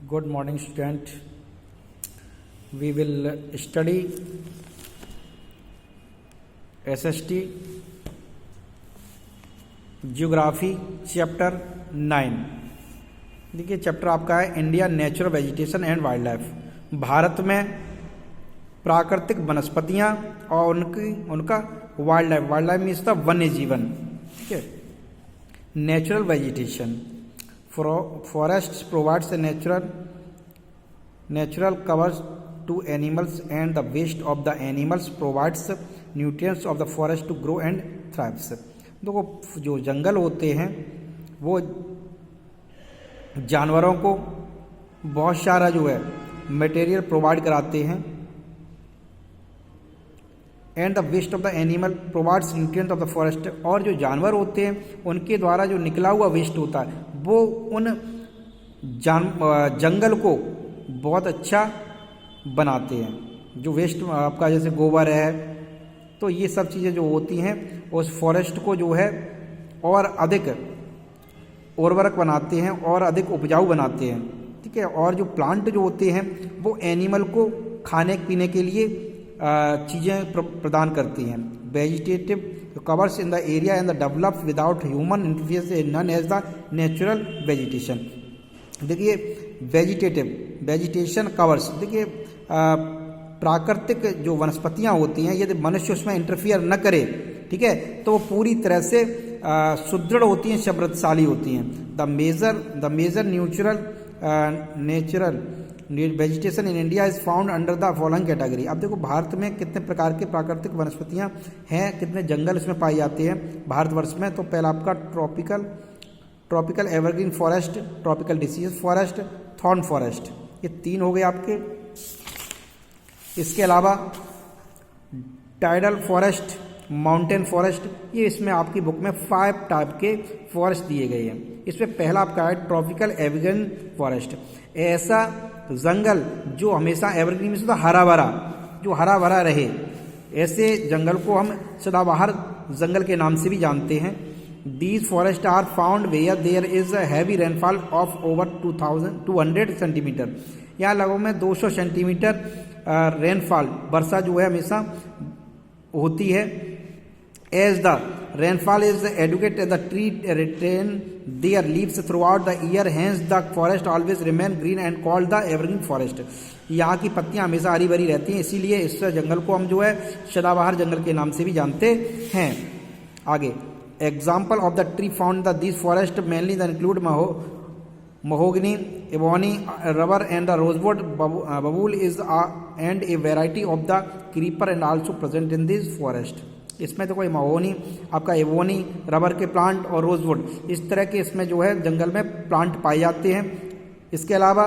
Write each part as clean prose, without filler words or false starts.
Good morning, student. We will study SST Geography chapter 9। देखिए chapter आपका है India natural vegetation and wild life. Bharat में प्राकृतिक वनस्पतियाँ और उनका वाइल्ड लाइफ मीन्स द वन्य जीवन। ठीक है। Natural vegetation forests provides a natural covers to animals and the waste of the animals provides nutrients of the forest to grow and thrives। देखो जो जंगल होते हैं वो जानवरों को बहुत सारा जो है मटेरियल प्रोवाइड कराते हैं and the waste of the animal provides nutrient of the forest. और जो जानवर होते हैं उनके द्वारा जो निकला हुआ वेस्ट होता है वो उन जंगल को बहुत अच्छा बनाते हैं। जो वेस्ट आपका जैसे गोबर है तो ये सब चीज़ें जो होती हैं उस फॉरेस्ट को जो है और अधिक उर्वरक बनाते हैं और अधिक उपजाऊ बनाते हैं। ठीक है। और जो प्लांट जो होते हैं वो एनिमल को खाने पीने के लिए चीज़ें प्रदान करती हैं। Vegetative covers in the area and the develop without human interference is known as the natural vegetation. देखिए वेजिटेशन कवर्स, देखिए प्राकृतिक जो वनस्पतियाँ होती हैं यदि मनुष्य उसमें इंटरफियर न करे, ठीक है, तो वो पूरी तरह से सुदृढ़ होती हैं, समृद्धशाली होती हैं। The major natural vegetation in India is found under the following category. अब देखो भारत में कितने प्रकार के प्राकृतिक वनस्पतियां हैं, कितने जंगल इसमें पाए जाते हैं भारतवर्ष में। तो पहला आपका tropical evergreen forest, tropical disease forest, thorn forest, ये 3 हो गए आपके। इसके अलावा टाइडल फॉरेस्ट, माउंटेन फॉरेस्ट, ये इसमें आपकी बुक में 5 टाइप के फॉरेस्ट दिए गए हैं। इसमें पहला आपका है ट्रॉपिकल एवरग्रीन फॉरेस्ट, ऐसा जंगल जो हमेशा एवरग्रीन में तो हरा भरा, जो हरा भरा रहे, ऐसे जंगल को हम सदाबहार जंगल के नाम से भी जानते हैं। These forest are found where there is heavy rainfall of over 200 centimetre. यहाँ लगभग में 200 सेंटीमीटर रेनफॉल वर्षा जो है हमेशा होती है। As the rainfall is adequate, the tree retain their leaves throughout the year, hence the forest always remain green and called the evergreen forest। यहाँ की पत्तियाँ हमेशा हरी भरी रहती हैं, इसीलिए इस जंगल को हम जो है सदाबहार जंगल के नाम से भी जानते हैं। आगे example of the tree found the this forest mainly the include mahogany, ebony, rubber and the rosewood, babul is and a variety of the creeper and also present in this forest। इसमें तो कोई mahogany, आपका एवोनी, rubber के plant और rosewood, इस तरह के इसमें जो है जंगल में प्लांट पाए जाते हैं। इसके अलावा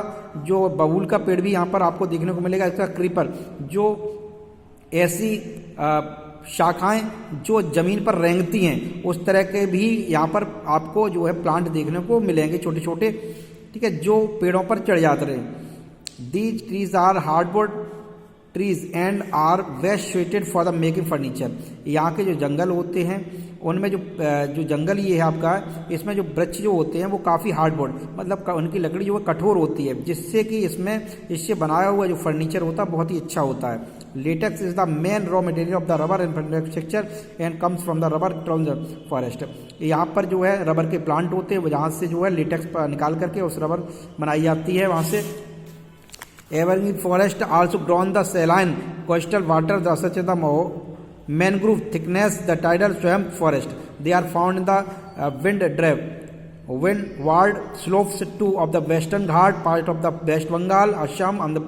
जो बबूल का पेड़ भी यहाँ पर आपको देखने को मिलेगा। इसका क्रीपर, जो ऐसी शाखाएं जो जमीन पर रेंगती हैं उस तरह के भी यहाँ पर आपको जो है प्लांट देखने को मिलेंगे, छोटे छोटे, ठीक है, जो पेड़ों पर चढ़ जाते रहे। These trees are hardwood trees and are best suited for the making furniture. यहाँ के जो जंगल होते हैं उनमें जो जंगल ये है आपका, इसमें जो वृक्ष जो होते हैं वो काफ़ी हार्डवुड, मतलब उनकी लकड़ी जो है कठोर होती है, जिससे कि इससे बनाया हुआ जो फर्नीचर होता है बहुत ही अच्छा होता है। Latex is the main raw material of the rubber and manufacture and comes from the rubber forest. यहाँ पर जो है रबर के प्लांट होते हैं, जहाँ से जो है लेटेक्स निकाल करके उस रबर बनाई जाती है वहाँ से। Evergreen forest also grown the saline coastal water such as the mangrove thickness, the tidal swamp forest. They are found in the windward slopes too of the Western Ghat, part of the West Bengal, Assam, and the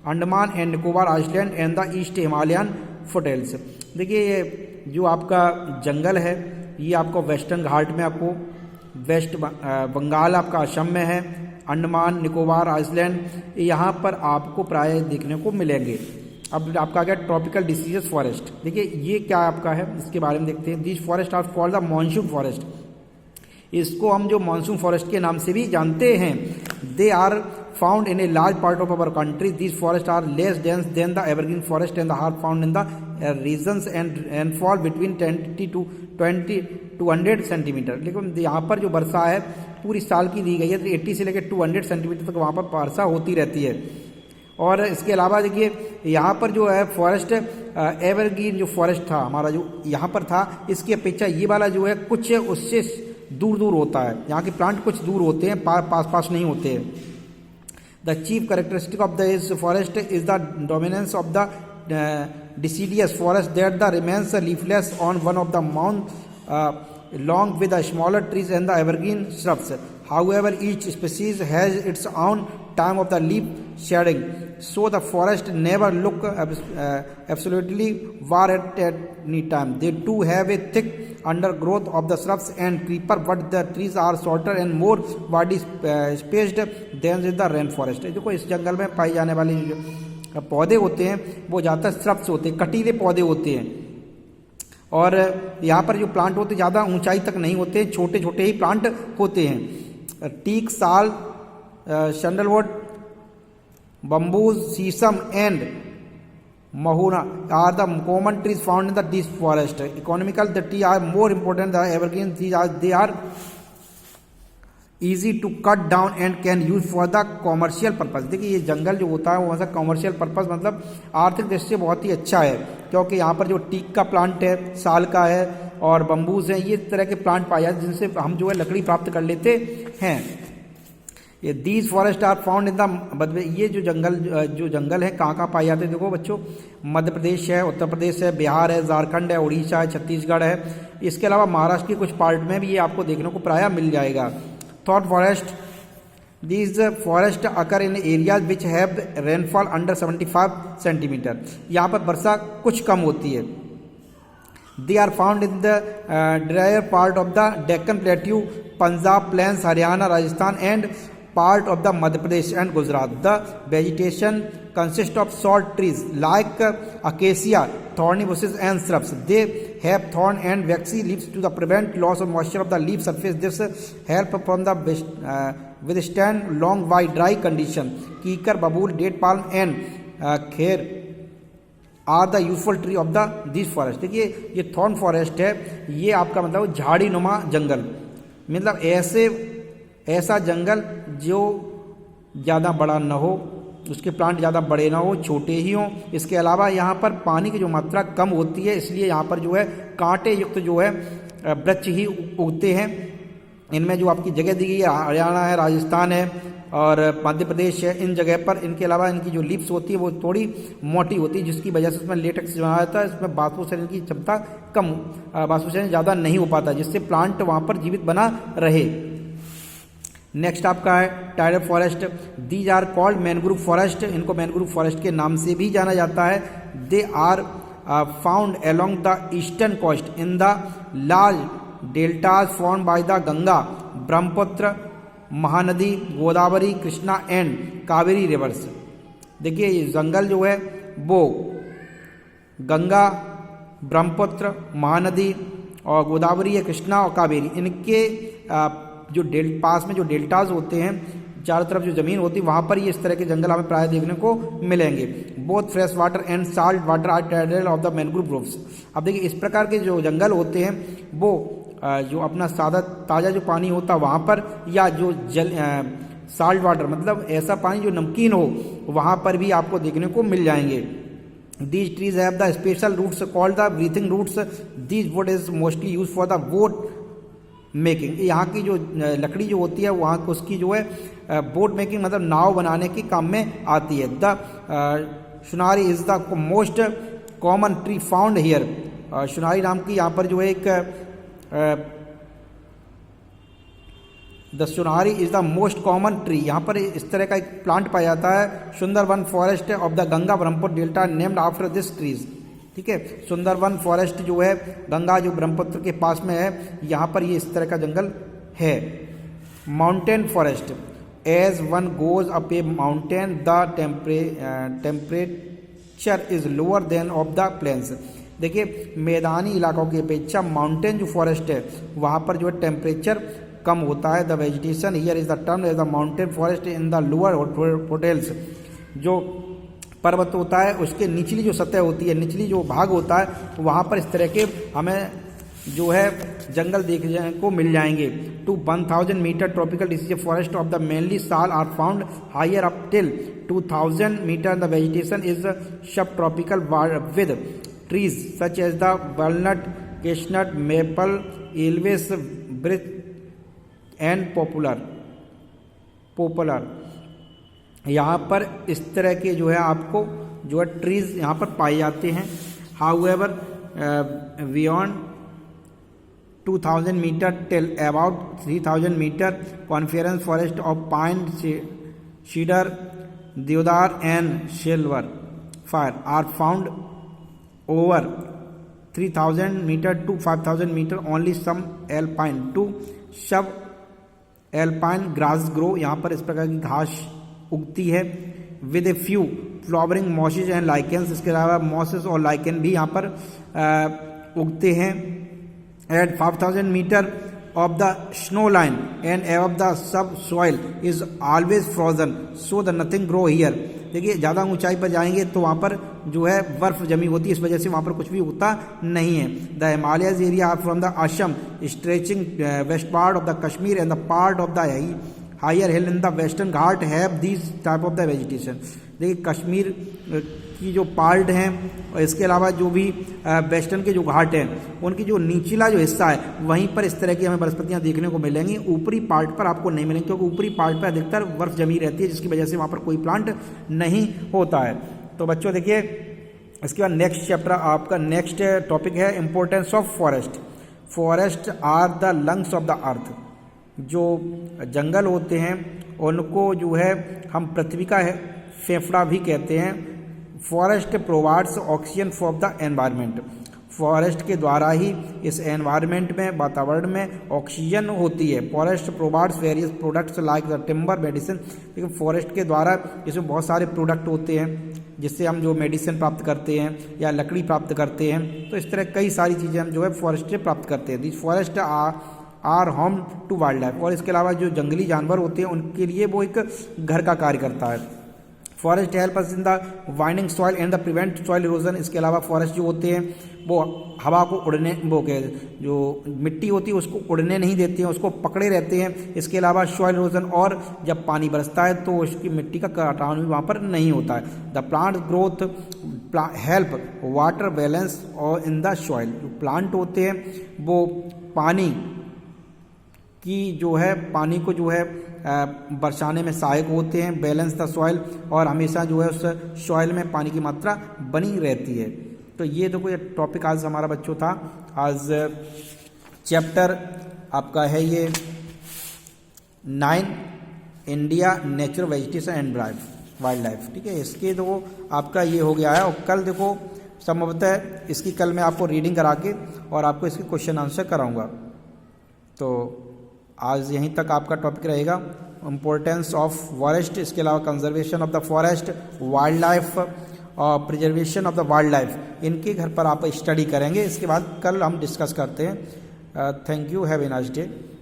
Andaman and Nicobar Island and the East Himalayan foothills। देखिए ये जो आपका जंगल है ये आपको western घाट में, आपको waste Bengal आपका असम में है, अंडमान निकोबार आइसलैंड, यहाँ पर आपको प्राय देखने को मिलेंगे। अब आपका आ गया ट्रॉपिकल डिसीजेस फॉरेस्ट। देखिए ये क्या आपका है, इसके बारे में देखते हैं। This forest are called the monsoon forest. इसको हम जो मॉनसून फॉरेस्ट के नाम से भी जानते हैं। They are found in a large part of our country. This forest are less dense than the evergreen forest and the are found in the regions and rainfall between 10 to 200 centimetre. लेकिन यहाँ पर जो वर्षा है पूरी साल की दी गई है, तो 80 से लेकर 200 सेंटीमीटर तक वहाँ पर वर्षा होती रहती है। और इसके अलावा देखिए यहाँ पर जो है फॉरेस्ट एवरग्रीन जो फॉरेस्ट था हमारा जो यहाँ पर था, इसकी अपेक्षा ये वाला जो है कुछ उससे दूर दूर होता है। यहाँ के प्लांट कुछ दूर होते हैं, पास पास नहीं होते हैं। The chief characteristic of the forest is the dominance of the deciduous forest that the remains leafless on one of the mound along with the smaller trees and the evergreen shrubs. However, each species has its own time of the leaf shedding, so the forest never look absolutely bare at any time. They do have a thick undergrowth of the shrubs and creeper, but the trees are shorter and more widely spaced than in the rainforest. देखो इस जंगल में पाई जाने वाली पौधे होते हैं वो ज़्यादातर श्रब्स होते हैं, कटीले पौधे होते हैं। और यहाँ पर जो प्लांट होते हैं ज़्यादा ऊंचाई तक नहीं होते हैं, छोटे छोटे ही प्लांट होते हैं। टीक, साल, सैंडलवुड, बम्बूज, शीशम and mahuna are the common trees found in the this forest. Economical, the trees are more important than evergreen trees. They are easy to cut down and can use for the commercial purpose. देखिए ये जंगल जो होता है वो ऐसा commercial purpose मतलब आर्थिक दृष्टि से बहुत ही अच्छा है, क्योंकि यहाँ पर जो टीक का प्लांट है, साल का है और बम्बूज हैं, ये तरह के प्लांट पाए जाते हैं जिनसे हम जो है लकड़ी प्राप्त कर लेते हैं। ये these forest are found in the, ये जो जंगल है कहाँ कहाँ पाए जाते हैं देखो बच्चों, मध्य प्रदेश है, उत्तर प्रदेश है, बिहार है, झारखंड है, उड़ीसा है, छत्तीसगढ़ है। इसके अलावा महाराष्ट्र के कुछ पार्ट में भी ये आपको देखने को प्रायः मिल जाएगा। Thorn forest, these forest occur in areas which have rainfall under 75 centimetre. यहाँ पर वर्षा कुछ कम होती है। They are found in the drier part of the Deccan plateau, Punjab plains, Haryana, Rajasthan and part of the Madhya Pradesh and Gujarat. The vegetation consists of short trees like acacia, thorny bushes and shrubs. They have thorn and waxy leaves to prevent loss of moisture of the leaf surface. This help from the withstand long white dry condition. Kikar, babool, date palm and kher are the useful tree of the this forest. देखिए ये thorn forest है, ये आपका मतलब झाड़ी नुमा जंगल, मतलब ऐसा जंगल जो ज़्यादा बड़ा न हो, उसके प्लांट ज़्यादा बड़े ना हो, छोटे ही हों। इसके अलावा यहाँ पर पानी की जो मात्रा कम होती है, इसलिए यहाँ पर जो है कांटे युक्त जो है वृक्ष ही उगते हैं। इनमें जो आपकी जगह दी गई है हरियाणा है, राजस्थान है और मध्य प्रदेश है, इन जगह पर इनके अलावा इनकी जो लीव्स होती है वो थोड़ी मोटी होती है, जिसकी वजह से इसमें लेटेक्स बना जाता है। इसमें वाष्पोत्सर्जन की क्षमता कम, वाष्पोत्सर्जन ज़्यादा नहीं हो पाता, जिससे प्लांट वहाँ पर जीवित बना रहे। नेक्स्ट आपका है tidal forest. These are called mangrove forest, इनको मैनग्रूव फॉरेस्ट के नाम से भी जाना जाता है। They are found along the eastern coast in the large deltas form by the Ganga, Brahmaputra, Mahanadi, Godavari, Krishna and Kaveri rivers. देखिए ये जंगल जो है वो गंगा, ब्रह्मपुत्र, महानदी और गोदावरी है, कृष्णा और कावेरी, इनके जो पास में जो डेल्टाज होते हैं, चारों तरफ जो ज़मीन होती है वहाँ पर ये इस तरह के जंगल हमें प्राय देखने को मिलेंगे। Both fresh water and salt water are tidal of the mangrove groves. अब देखिए इस प्रकार के जो जंगल होते हैं वो जो अपना सादा ताज़ा जो पानी होता है वहाँ पर, या जो साल्ट वाटर मतलब ऐसा पानी जो नमकीन हो, वहाँ पर भी आपको देखने को मिल जाएंगे। These trees have the special roots called the breathing roots. This wood is mostly used for the boat making. यहाँ की जो लकड़ी जो होती है वहाँ को उसकी जो है बोट मेकिंग मतलब नाव बनाने के काम में आती है। The sundari is the most common tree found here. सुनारी नाम की यहाँ पर जो है एक the sundari is the most common tree, यहाँ पर इस तरह का एक प्लांट पाया जाता है। Sundarban forest of the Ganga Brahmaputra delta named after this trees. ठीक है, सुंदरवन फॉरेस्ट जो है गंगा जो ब्रह्मपुत्र के पास में है, यहाँ पर ये इस तरह का जंगल है। Mountain forest, as one goes up a mountain the temperature is lower than of the plains. देखिए मैदानी इलाकों की अपेक्षा माउंटेन जो फॉरेस्ट है वहाँ पर जो है टेम्परेचर कम होता है। The vegetation here is the term as the mountain forest in the lower hotels. जो पर्वत होता है उसके निचली जो सतह होती है, निचली जो भाग होता है, वहाँ पर इस तरह के हमें जो है जंगल देखने को मिल जाएंगे। To 1000 metre tropical deciduous forest of the mainly sal are found higher up till 2000 metre. The vegetation is subtropical with trees such as the walnut, chestnut, maple, alders, birch and poplar. यहाँ पर इस तरह के जो है आपको जो है ट्रीज यहाँ पर पाए जाते हैं। However beyond 2000 metre till about 3000 metre coniferous forest of pine, cedar, deodar and silver fir are found over 3000 metre to 5000 metre. Only some alpine to subalpine grass grow. यहाँ पर इस प्रकार की घास उगती है। With a few flowering mosses and lichens, इसके अलावा मॉसेस और लाइकेन भी यहाँ पर उगते हैं। At 5000 metre of the snow line and above the subsoil is always frozen so the nothing grow here. देखिए ज़्यादा ऊंचाई पर जाएंगे तो वहाँ पर जो है बर्फ जमी होती है, इस वजह से वहाँ पर कुछ भी उगता नहीं है। The Himalayas area are from the Assam stretching west part of the Kashmir and the part of the higher hill in the western Ghat have this type of the vegetation. देखिए कश्मीर की जो पार्ट हैं और इसके अलावा जो भी वेस्टर्न के जो घाट हैं उनकी जो निचला जो हिस्सा है वहीं पर इस तरह की हमें वनस्पतियाँ देखने को मिलेंगी। ऊपरी पार्ट पर आपको नहीं मिलेंगी क्योंकि ऊपरी पार्ट पर अधिकतर बर्फ जमी रहती है, जिसकी वजह से वहाँ पर कोई प्लांट नहीं होता है। तो बच्चों देखिए इसके बाद नेक्स्ट चैप्टर आपका नेक्स्ट टॉपिक है importance of forest. Forest are the lungs of the earth. जो जंगल होते हैं उनको जो है हम पृथ्वी का फेफड़ा भी कहते हैं। Forest provides oxygen for the environment. Forest के द्वारा ही इस एनवायरनमेंट में, वातावरण में ऑक्सीजन होती है। Forest provides various products like the timber, medicine. लेकिन फॉरेस्ट के द्वारा इसमें बहुत सारे प्रोडक्ट होते हैं जिससे हम जो मेडिसिन प्राप्त करते हैं या लकड़ी प्राप्त करते हैं। तो इस तरह कई सारी चीज़ें हम जो है फॉरेस्ट से प्राप्त करते हैं। This forest are home to wildlife. और इसके अलावा जो जंगली जानवर होते हैं उनके लिए वो एक घर का कार्य करता है। Forest help us in the winding soil and the prevent soil erosion. इसके अलावा फॉरेस्ट जो होते हैं वो हवा को उड़ने, वो के जो मिट्टी होती है उसको उड़ने नहीं देते हैं, उसको पकड़े रहते हैं। इसके अलावा सॉइल इरोजन, और जब पानी बरसता है तो उसकी मिट्टी का कटाव भी वहाँ पर नहीं होता है। The plant growth help water balance और इन द सॉइल। जो प्लांट होते हैं वो पानी की जो है पानी को जो है बरसाने में सहायक होते हैं। बैलेंस द सॉइल, और हमेशा जो है उस सॉइल में पानी की मात्रा बनी रहती है। तो ये तो कोई टॉपिक आज हमारा बच्चों था। आज चैप्टर आपका है ये 9 India natural vegetation and wild life. ठीक है, इसके तो आपका ये हो गया है। और कल देखो संभवतः इसकी कल मैं आपको रीडिंग करा के और आपको इसके क्वेश्चन आंसर कराऊंगा। तो आज यहीं तक आपका टॉपिक रहेगा, इम्पोर्टेंस ऑफ फॉरेस्ट। इसके अलावा conservation of the forest, wildlife और preservation of the wildlife, इनके घर पर आप स्टडी करेंगे। इसके बाद कल हम डिस्कस करते हैं। Thank you, have a nice day.